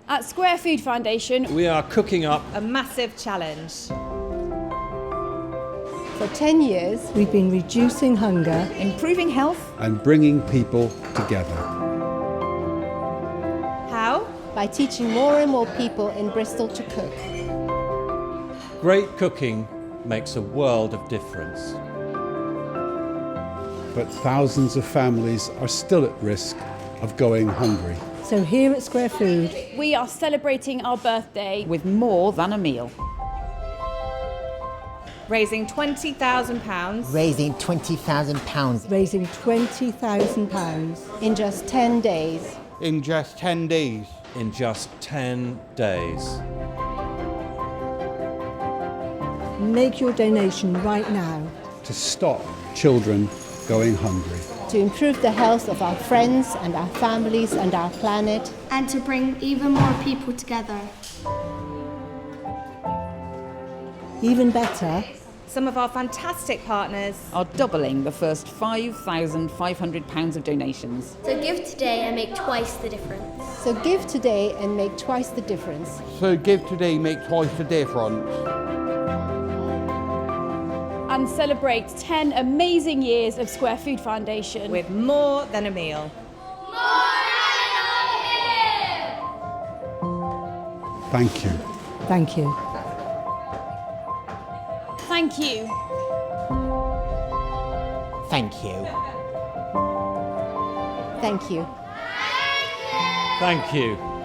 At Square Food Foundation, we are cooking up a massive challenge. For 10 years, we've been reducing hunger, Improving health. and bringing people together. How? by teaching more and more people in Bristol to cook. great cooking makes a world of difference. But thousands of families are still at risk of going hungry. So here at Square Food, we are celebrating our birthday With more than a meal. Raising £20,000. Raising £20,000. raising £20,000 in just 10 days. In just 10 days. In just 10 days. Make your donation right now. To stop children going hungry. To improve the health of our friends and our families and our planet. and to bring even more people together. Even better, Some of our fantastic partners are doubling the first £5,500 of donations. So give today and make twice the difference. so give today and make twice the difference. So give today, make twice the difference. and celebrate 10 amazing years of Square Food Foundation. With more than a meal. Thank you. Thank you. Thank you. Thank you. Thank you. Thank you.